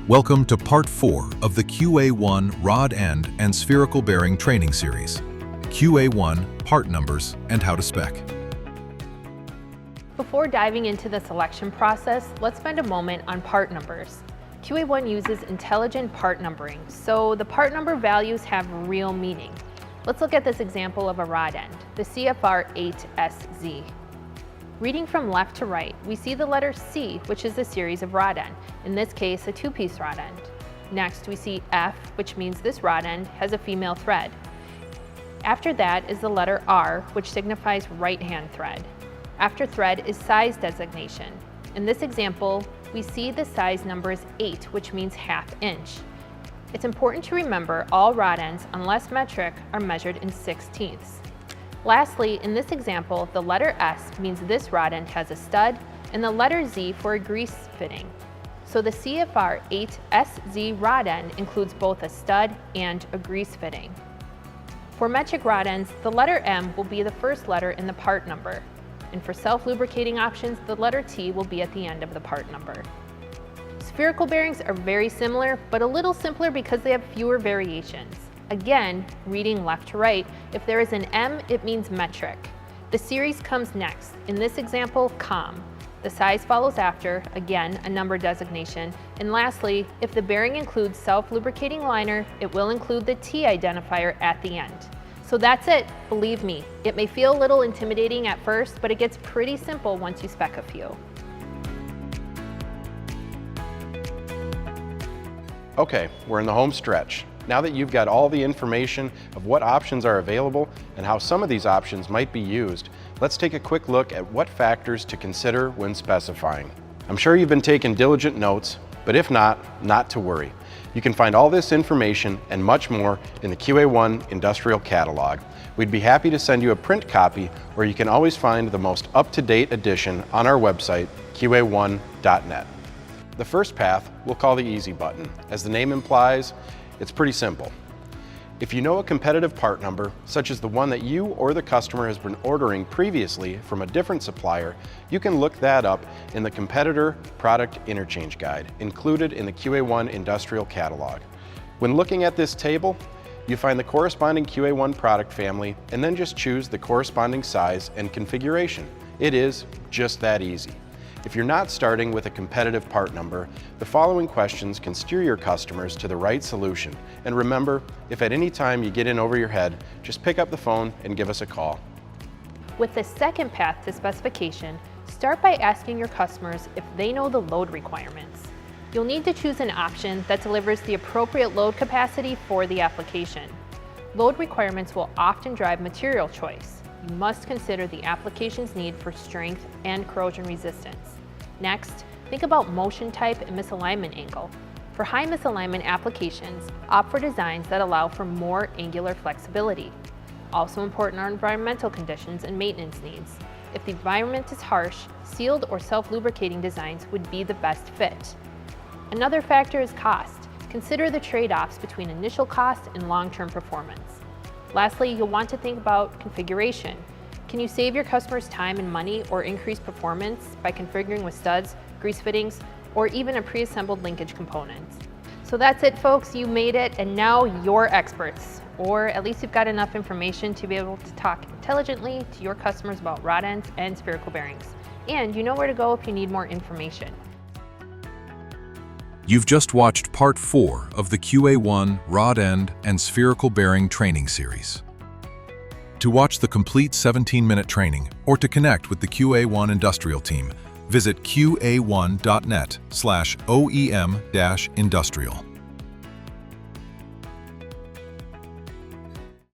Welcome to Part 4 of the QA1 Rod End and Spherical Bearing Training Series. QA1 Part Numbers and How to Spec. Before diving into the selection process, let's spend a moment on part numbers. QA1 uses intelligent part numbering, so the part number values have real meaning. Let's look at this example of a rod end, the CFR 8SZ. Reading from left to right, we see the letter C, which is the series of rod end, in this case a two-piece rod end. Next we see F, which means this rod end has a female thread. After that is the letter R, which signifies right-hand thread. After thread is size designation. In this example, we see the size number is 8, which means ½ inch. It's important to remember all rod ends, unless metric, are measured in 1/16. Lastly, in this example, the letter S means this rod end has a stud, and the letter Z for a grease fitting. So the CFR 8SZ rod end includes both a stud and a grease fitting. For metric rod ends, the letter M will be the first letter in the part number. And for self-lubricating options, the letter T will be at the end of the part number. Spherical bearings are very similar, but a little simpler because they have fewer variations. Again, reading left to right, if there is an M, it means metric. The series comes next, in this example, com. The size follows after, again, a number designation. And lastly, if the bearing includes self-lubricating liner, it will include the T identifier at the end. So that's it, believe me. It may feel a little intimidating at first, but it gets pretty simple once you spec a few. Okay, we're in the home stretch. Now that you've got all the information of what options are available and how some of these options might be used, let's take a quick look at what factors to consider when specifying. I'm sure you've been taking diligent notes, but if not to worry. You can find all this information and much more in the QA1 Industrial Catalog. We'd be happy to send you a print copy, or you can always find the most up-to-date edition on our website, QA1.net. The first path we'll call the easy button. As the name implies, it's pretty simple. If you know a competitive part number, such as the one that you or the customer has been ordering previously from a different supplier, you can look that up in the Competitor Product Interchange Guide, included in the QA1 Industrial Catalog. When looking at this table, you find the corresponding QA1 product family and then just choose the corresponding size and configuration. It is just that easy. If you're not starting with a competitive part number, the following questions can steer your customers to the right solution. And remember, if at any time you get in over your head, just pick up the phone and give us a call. With the second path to specification, start by asking your customers if they know the load requirements. You'll need to choose an option that delivers the appropriate load capacity for the application. Load requirements will often drive material choice. You must consider the application's need for strength and corrosion resistance. Next, think about motion type and misalignment angle. For high misalignment applications, opt for designs that allow for more angular flexibility. Also important are environmental conditions and maintenance needs. If the environment is harsh, sealed or self-lubricating designs would be the best fit. Another factor is cost. Consider the trade-offs between initial cost and long-term performance. Lastly, you'll want to think about configuration. Can you save your customers time and money or increase performance by configuring with studs, grease fittings, or even a pre-assembled linkage components? So that's it, folks. You made it, and now you're experts. Or at least you've got enough information to be able to talk intelligently to your customers about rod ends and spherical bearings. And you know where to go if you need more information. You've just watched Part 4 of the QA1 Rod End and Spherical Bearing Training Series. To watch the complete 17-minute training or to connect with the QA1 Industrial team, visit qa1.net/OEM-industrial.